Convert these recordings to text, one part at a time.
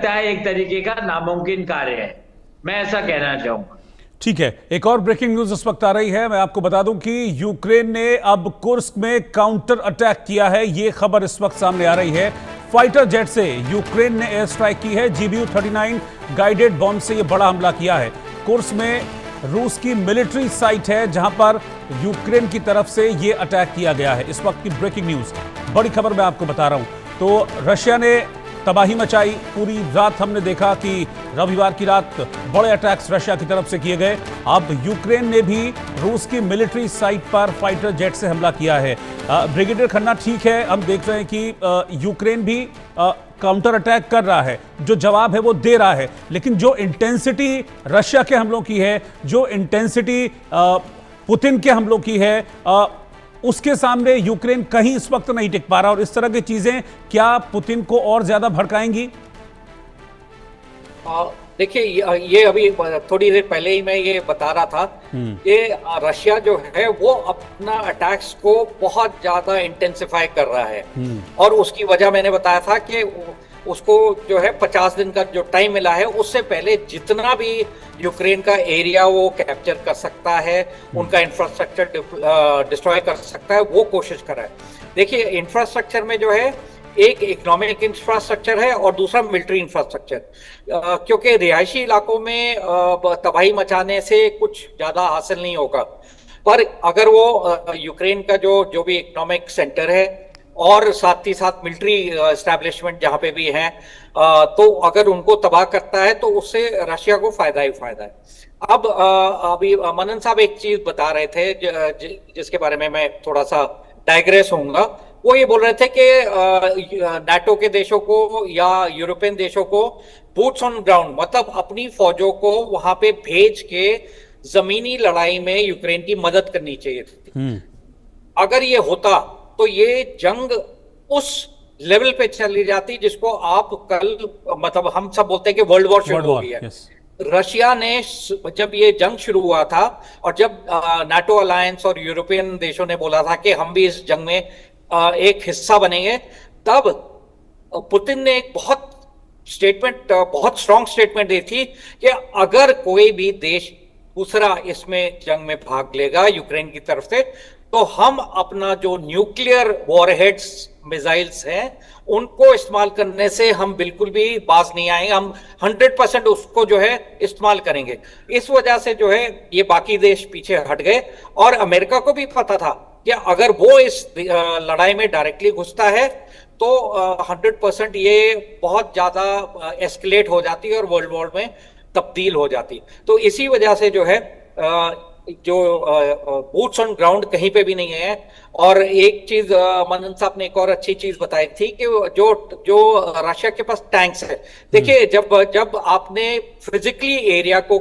लगता है एक तरीके का नामुमकिन कार्य है, मैं ऐसा कहना चाहूंगा। ठीक है, एक और ब्रेकिंग न्यूज इस वक्त आ रही है। मैं आपको बता दूं कि यूक्रेन ने अब कुर्स्क में काउंटर अटैक किया है। यह खबर इस वक्त सामने आ रही है। फाइटर जेट से यूक्रेन ने एयर स्ट्राइक की है। GBU-39 गाइडेड बॉम्ब से यह बड़ा हमला किया है। कुर्स्क में रूस की मिलिट्री साइट है जहां पर यूक्रेन की तरफ से यह अटैक किया गया है। इस वक्त की ब्रेकिंग न्यूज, बड़ी खबर मैं आपको बता रहा हूं। तो रशिया ने तबाही मचाई। पूरी रात हमने देखा कि रविवार की रात बड़े अटैक्स रशिया की तरफ से किए गए। अब यूक्रेन ने भी रूस की मिलिट्री साइट पर फाइटर जेट से हमला किया है। ब्रिगेडियर खन्ना, ठीक है, हम देख रहे हैं कि यूक्रेन भी काउंटर अटैक कर रहा है, जो जवाब है वो दे रहा है, लेकिन जो इंटेंसिटी रशिया के हमलों की है, जो इंटेंसिटी पुतिन के हमलों की है, उसके सामने यूक्रेन कहीं इस वक्त नहीं टिक पा रहा। और इस तरह की चीजें क्या पुतिन को और ज्यादा भड़काएंगी? देखिए, ये अभी थोड़ी देर पहले ही मैं ये बता रहा था कि रशिया जो है वो अपना अटैक्स को बहुत ज्यादा इंटेंसिफाई कर रहा है। और उसकी वजह मैंने बताया था कि उसको जो है 50 दिन का जो टाइम मिला है, उससे पहले जितना भी यूक्रेन का एरिया वो कैप्चर कर सकता है, उनका इंफ्रास्ट्रक्चर डिस्ट्रॉय कर सकता है, वो कोशिश कर रहा है। देखिए, इंफ्रास्ट्रक्चर में जो है एक इकोनॉमिक इंफ्रास्ट्रक्चर है और दूसरा मिलिट्री इंफ्रास्ट्रक्चर, क्योंकि रिहायशी इलाकों में तबाही मचाने से कुछ ज्यादा हासिल नहीं होगा। पर अगर वो यूक्रेन का जो भी इकोनॉमिक सेंटर है और साथ ही साथ मिलिट्री एस्टैब्लिशमेंट जहां पे भी हैं, तो अगर उनको तबाह करता है तो उससे रशिया को फायदा ही फायदा है। अब अभी मनन साहब एक चीज बता रहे थे जिसके बारे में मैं थोड़ा सा डाइग्रेस होऊंगा। वो ये बोल रहे थे कि नाटो के देशों को या यूरोपियन देशों को बूट्स ऑन ग्राउंड, मतलब अपनी फौजों को वहां पे भेज के जमीनी लड़ाई में यूक्रेन की मदद करनी चाहिए थी। अगर ये होता तो ये जंग उस लेवल पे चली जाती जिसको आप कल, मतलब हम सब बोलते हैं कि वर्ल्ड वॉर शुरू हो गई है। रशिया ने जब ये जंग शुरू हुआ था और जब नाटो अलायंस और यूरोपियन देशों ने बोला था कि हम भी इस जंग में एक हिस्सा बनेंगे, तब पुतिन ने एक बहुत स्ट्रांग स्टेटमेंट दी थी कि अगर कोई भी देश दूसरा इसमें जंग में भाग लेगा यूक्रेन की तरफ से, तो हम अपना जो न्यूक्लियर वॉरहेड्स मिसाइल्स हैं उनको इस्तेमाल करने से हम बिल्कुल भी बाज नहीं आएंगे, हम 100% उसको जो है इस्तेमाल करेंगे। इस वजह से जो है ये बाकी देश पीछे हट गए। और अमेरिका को भी पता था कि अगर वो इस लड़ाई में डायरेक्टली घुसता है तो 100% ये बहुत ज्यादा एस्केलेट हो जाती है और वर्ल्ड वॉर में तब्दील हो जाती। तो इसी वजह से जो है जो बूट्स ऑन ग्राउंड कहीं पे भी नहीं है। और एक चीज मनन साहब ने एक और अच्छी चीज बताई थी कि जो रशिया के पास टैंक्स है। देखिए, जब आपने फिजिकली एरिया को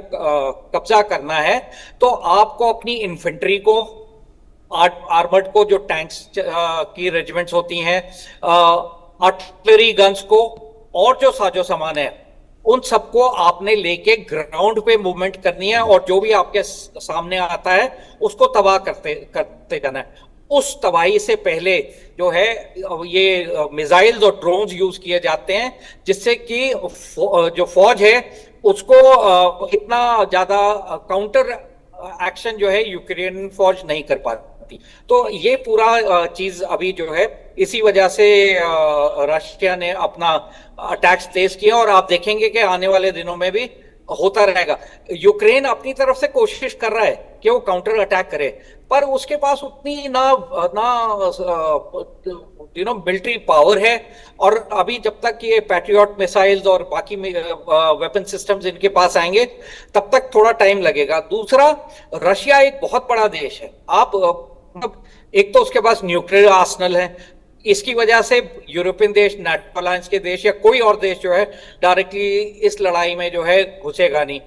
कब्जा करना है तो आपको अपनी इन्फेंट्री को, आर्मर्ड को, जो टैंक्स की रेजिमेंट्स होती हैं, आर्टिलरी गन्स को और जो साजो सामान है, उन सबको आपने लेके ग्राउंड पे मूवमेंट करनी है और जो भी आपके सामने आता है उसको तबाह करते जाना है। उस तबाही से पहले जो है ये मिसाइल्स और ड्रोन्स यूज किए जाते हैं, जिससे कि जो फौज है उसको इतना ज्यादा काउंटर एक्शन जो है यूक्रेन फौज नहीं कर पाती। तो ये पूरा चीज अभी जो है इसी वजह से रशिया ने अपना अटैक्स तेज किया और आप देखेंगे कि आने वाले दिनों में भी होता रहेगा। यूक्रेन अपनी तरफ से कोशिश कर रहा है कि वो काउंटर अटैक करे, पर उसके पास उतनी मिलिट्री पावर है। और अभी जब तक ये पैट्रियट मिसाइल्स और बाकी वेपन सिस्टम्स इनके पास आएंगे तब तक थोड़ा टाइम लगेगा। दूसरा, रशिया एक बहुत बड़ा देश है। एक तो उसके पास न्यूक्लियर आर्सेनल है, इसकी वजह से यूरोपियन देश, नाटो अलायंस के देश या कोई और देश जो है डायरेक्टली इस लड़ाई में जो है घुसेगा नहीं।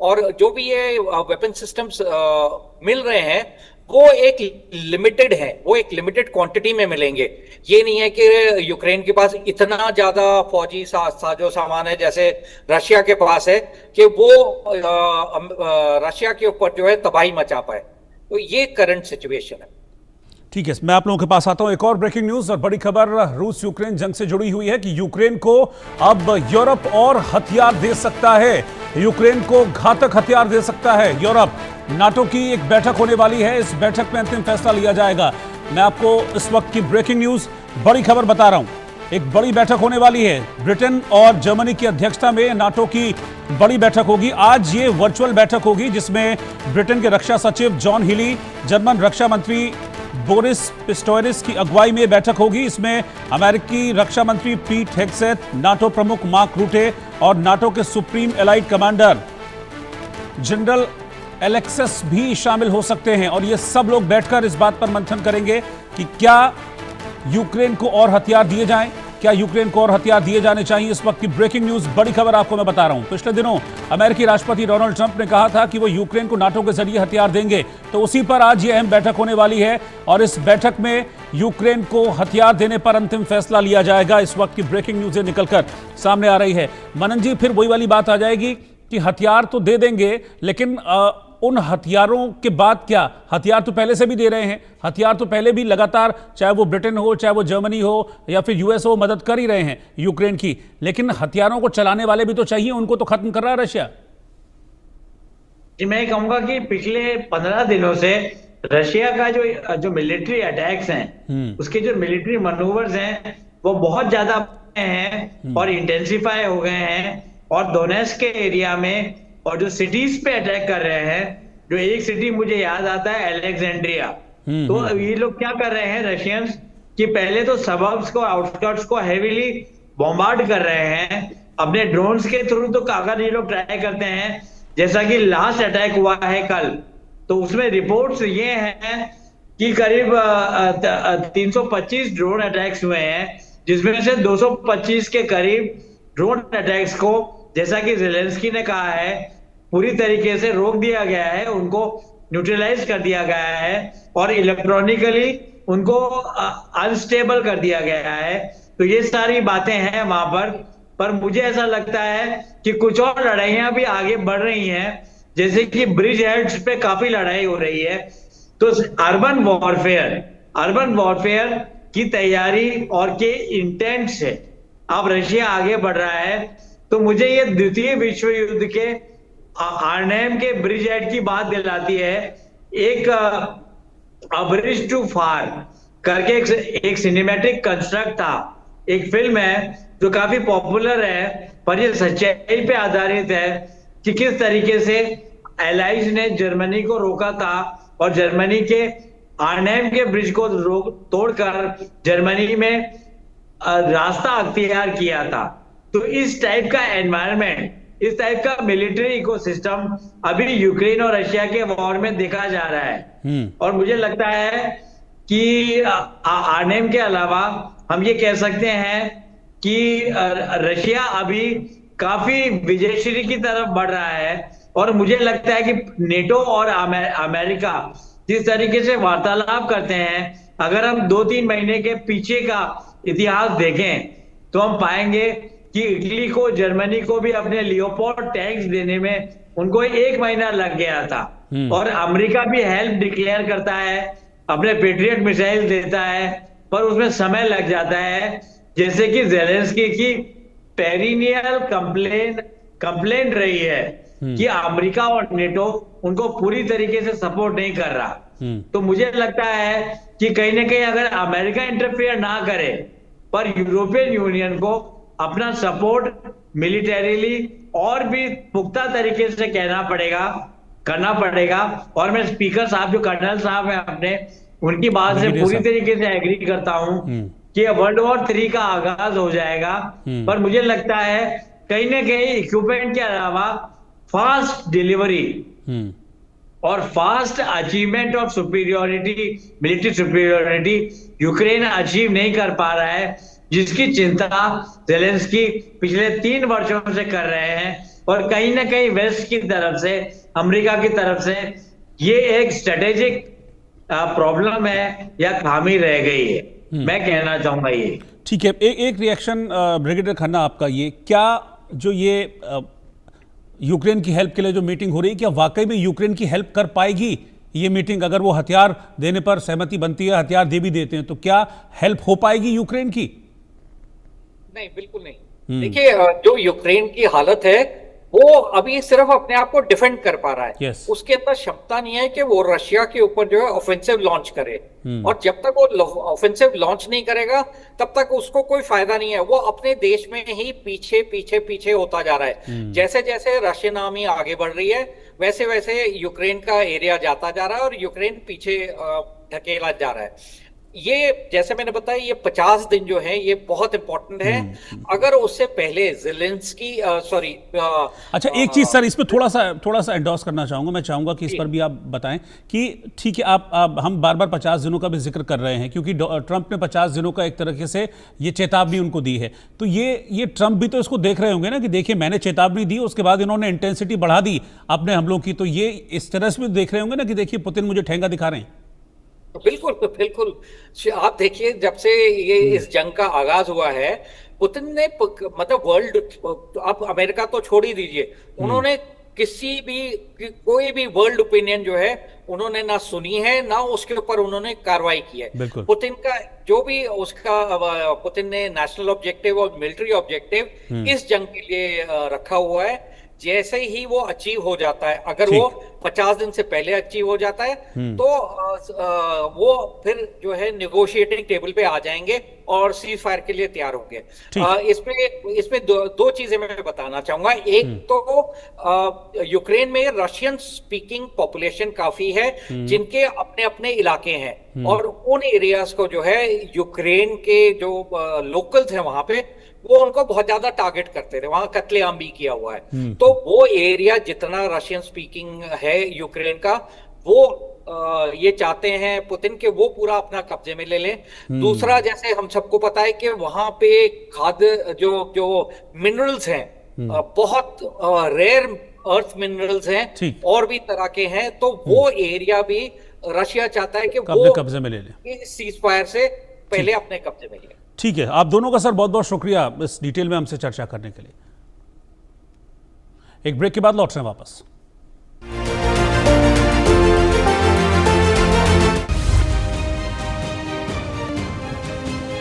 और जो भी ये वेपन सिस्टम्स मिल रहे हैं वो एक लिमिटेड है, वो एक लिमिटेड क्वांटिटी में मिलेंगे। ये नहीं है कि यूक्रेन के पास इतना ज्यादा फौजी साजो सामान है जैसे रशिया के पास है कि वो रशिया के ऊपर जो है तबाही मचा पाए। तो ये करंट सिचुएशन है। ठीक है, मैं आप लोगों के पास आता हूं। एक और ब्रेकिंग न्यूज और बड़ी खबर रूस यूक्रेन जंग से जुड़ी हुई है कि यूक्रेन को अब यूरोप और हथियार दे सकता है। यूक्रेन को घातक हथियार दे सकता है यूरोप। नाटो की एक बैठक होने वाली है, इस बैठक में अंतिम फैसला लिया जाएगा। मैं आपको इस वक्त की ब्रेकिंग न्यूज, बड़ी खबर बता रहा हूं। एक बड़ी बैठक होने वाली है, ब्रिटेन और जर्मनी की अध्यक्षता में नाटो की बड़ी बैठक होगी। आज ये वर्चुअल बैठक होगी जिसमें ब्रिटेन के रक्षा सचिव जॉन हीली, जर्मन रक्षा मंत्री बोरिस पिस्टोरिस की अगुवाई में बैठक होगी। इसमें अमेरिकी रक्षा मंत्री पीट हेग्सेथ, नाटो प्रमुख मार्क रूटे और नाटो के supreme allied commander general Alexis भी शामिल हो सकते हैं। और ये सब लोग बैठकर इस बात पर मंथन करेंगे कि क्या यूक्रेन को और हथियार दिए जाएं, क्या यूक्रेन को और हथियार दिए जाने चाहिए। इस वक्त की ब्रेकिंग न्यूज, बड़ी खबर आपको मैं बता रहा हूं। पिछले दिनों अमेरिकी राष्ट्रपति डोनाल्ड ट्रंप ने कहा था कि वो यूक्रेन को नाटो के जरिए हथियार देंगे, तो उसी पर आज ये अहम बैठक होने वाली है और इस बैठक में यूक्रेन को हथियार देने पर अंतिम फैसला लिया जाएगा। इस वक्त की ब्रेकिंग न्यूज़ निकलकर सामने आ रही है। मनन जी, फिर वही वाली बात आ जाएगी कि हथियार तो दे देंगे, लेकिन उन हथियारों के बाद क्या? हथियार तो पहले से भी दे रहे हैं, हथियार तो पहले भी लगातार, चाहे वो ब्रिटेन हो, चाहे वो जर्मनी हो या फिर यूएस हो, मदद कर ही रहे हैं यूक्रेन की। लेकिन हथियारों को चलाने वाले भी तो चाहिए, उनको तो खत्म कर रहा है रशिया। जी, मैं कहूंगा कि पिछले 15 दिनों से रशिया का जो मिलिट्री अटैक्स हैं, उसके जो मिलिट्री मनूवर्स हैं वो बहुत ज्यादा हैं और इंटेंसिफाई हो गए हैं। और डोनेट्स्क के एरिया में और जो सिटीज पे अटैक कर रहे हैं, जो एक सिटी मुझे याद आता है अलेक्जेंड्रिया। तो ये लोग क्या कर रहे हैं रशियंस कि पहले तो सबर्ब्स को, आउटस्कर्ट्स को हेवीली बॉम्बार्ड कर रहे हैं अपने ड्रोन्स के थ्रू। तो अगर ये लोग ट्राई करते हैं, जैसा कि लास्ट अटैक हुआ है कल, तो उसमें रिपोर्ट्स ये हैं कि करीब 325 ड्रोन अटैक्स हुए हैं, जिसमें से 225 के करीब ड्रोन अटैक्स को, जैसा कि ज़ेलेंस्की ने कहा है, पूरी तरीके से रोक दिया गया है, उनको न्यूट्रलाइज कर दिया गया है और इलेक्ट्रॉनिकली उनको अनस्टेबल कर दिया गया है। तो ये सारी बातें हैं वहां पर मुझे ऐसा लगता है कि कुछ और लड़ाइयां भी आगे बढ़ रही हैं, जैसे कि ब्रिज हेड्स पे काफी लड़ाई हो रही है। तो अर्बन वॉरफेयर की तैयारी और के इंटेंट से अब रशिया आगे बढ़ रहा है। तो मुझे ये द्वितीय विश्व युद्ध के आर्नहेम के ब्रिज हेड की बात दिलाती है। एक अ ब्रिज टू फार करके एक सिनेमैटिक कंस्ट्रक्ट था, एक फिल्म है जो काफी पॉपुलर है, पर ये सच्चाई पे आधारित है कि किस तरीके से एलाइज ने जर्मनी को रोका था और जर्मनी के आर्नहेम के ब्रिज को तोड़कर जर्मनी में रास्ता अख्तियार किया था। तो इस टाइप का एनवायरनमेंट, इस टाइप का मिलिट्री इकोसिस्टम अभी यूक्रेन और रशिया के वॉर में देखा जा रहा है। और मुझे लगता है कि आर्नहेम के अलावा हम ये कह सकते हैं कि रशिया अभी काफी विजयश्री की तरफ बढ़ रहा है। और मुझे लगता है कि नेटो और अमेरिका जिस तरीके से वार्तालाप करते हैं, अगर हम 2-3 महीने के पीछे का इतिहास देखें तो हम पाएंगे कि इटली को, जर्मनी को भी अपने लियोपोल्ड टैंक्स देने में उनको 1 महीना लग गया था। और अमेरिका भी हेल्प डिक्लेयर करता है, अपने पेट्रियट मिसाइल देता है, पर उसमें समय लग जाता है। जैसे कि ज़ेलेंस्की की पेरिनियल कंप्लेंट रही है कि अमेरिका और नेटो उनको पूरी तरीके से सपोर्ट नहीं कर रहा। तो मुझे लगता है कि कहीं ना कहीं अगर अमेरिका इंटरफेयर ना करे, पर यूरोपियन यूनियन को अपना सपोर्ट मिलिटरीली और भी पुख्ता तरीके से करना पड़ेगा। और मैं स्पीकर साहब, जो कर्नल साहब हैं अपने, उनकी बात से पूरी तरीके से एग्री करता हूं कि वर्ल्ड वॉर 3 का आगाज हो जाएगा। पर मुझे लगता है कहीं ना कहीं इक्विपमेंट के अलावा फास्ट डिलीवरी और fast achievement of superiority, military superiority Ukraine achieve नहीं कर पा रहा है, जिसकी चिंता ज़ेलेंस्की पिछले 3 वर्षों से कर रहे हैं। और कहीं ना कहीं वेस्ट की तरफ से, अमेरिका की तरफ से ये एक स्ट्रेटेजिक प्रॉब्लम है या खामी रह गई है, मैं कहना चाहूंगा ये। ठीक है, एक रिएक्शन ब्रिगेडियर खन्ना आपका, ये क्या जो ये यूक्रेन की हेल्प के लिए जो मीटिंग हो रही है, क्या वाकई में यूक्रेन की हेल्प कर पाएगी ये मीटिंग, अगर वो हथियार देने पर सहमति बनती है, हथियार दे भी देते हैं, तो क्या हेल्प हो पाएगी यूक्रेन की? नहीं, बिल्कुल नहीं। देखिए, जो यूक्रेन की हालत है वो अभी सिर्फ अपने आप को डिफेंड कर पा रहा है। Yes. उसके अंदर क्षमता नहीं है कि वो रशिया के ऊपर जो है ऑफेंसिव लॉन्च करे। और जब तक वो ऑफेंसिव लॉन्च नहीं करेगा तब तक उसको कोई फायदा नहीं है। वो अपने देश में ही पीछे पीछे पीछे होता जा रहा है। जैसे जैसे रशियन आर्मी आगे बढ़ रही है वैसे वैसे यूक्रेन का एरिया जाता जा रहा है और यूक्रेन पीछे ढकेला जा रहा है। ये जैसे मैंने बताया, ये 50 दिन जो है ये बहुत इंपॉर्टेंट है। अगर उससे पहले ज़ेलेंस्की अच्छा, एक चीज सर इसमें थोड़ा सा एंडोर्स करना चाहूंगा। मैं चाहूंगा कि इस पर भी आप बताएं कि ठीक है, आप हम बार बार 50 दिनों का भी जिक्र कर रहे हैं क्योंकि ट्रंप ने 50 दिनों का एक तरीके से ये चेतावनी उनको दी है। तो ये ट्रंप भी तो इसको देख रहे होंगे ना कि देखिए मैंने चेतावनी दी, उसके बाद इन्होंने इंटेंसिटी बढ़ा दी अपने हमलों की, तो ये इस तरह से भी देख रहे होंगे ना कि देखिए पुतिन मुझे ठेंगा दिखा रहे हैं। बिल्कुल बिल्कुल। आप देखिए, जब से ये इस जंग का आगाज हुआ है, पुतिन ने मतलब वर्ल्ड, आप अमेरिका तो छोड़ ही दीजिए, उन्होंने कोई भी वर्ल्ड ओपिनियन जो है उन्होंने ना सुनी है, ना उसके ऊपर उन्होंने कार्रवाई की है। पुतिन का जो भी पुतिन ने नेशनल ऑब्जेक्टिव और मिलिट्री ऑब्जेक्टिव इस जंग के लिए रखा हुआ है, जैसे ही वो अचीव हो जाता है, अगर वो 50 दिन से पहले अचीव हो जाता है तो वो फिर जो है निगोशिएटिंग टेबल पे आ जाएंगे और सीज फायर के लिए तैयार होंगे। इसमें दो चीजें मैं बताना चाहूंगा। एक तो यूक्रेन में रशियन स्पीकिंग पॉपुलेशन काफी है जिनके अपने अपने इलाके हैं और उन एरियाज को जो है यूक्रेन के जो लोकल्स हैं वहां पे वो उनको बहुत ज्यादा टारगेट करते थे, वहां कत्लेआम भी किया हुआ है। तो वो एरिया जितना रशियन स्पीकिंग है यूक्रेन का, वो ये चाहते हैं पुतिन के वो पूरा अपना कब्जे में ले लें। दूसरा, जैसे हम सबको पता है कि वहां पे खाद्य जो मिनरल्स हैं, बहुत रेयर अर्थ मिनरल्स हैं और भी तरह के हैं, तो वो एरिया भी रशिया चाहता है कि वो कब्जे में ले ले, सीज फायर से पहले अपने कब्जे में ले। ठीक है, आप दोनों का सर बहुत बहुत शुक्रिया इस डिटेल में हमसे चर्चा करने के लिए। एक ब्रेक के बाद लौट रहे हैं वापस।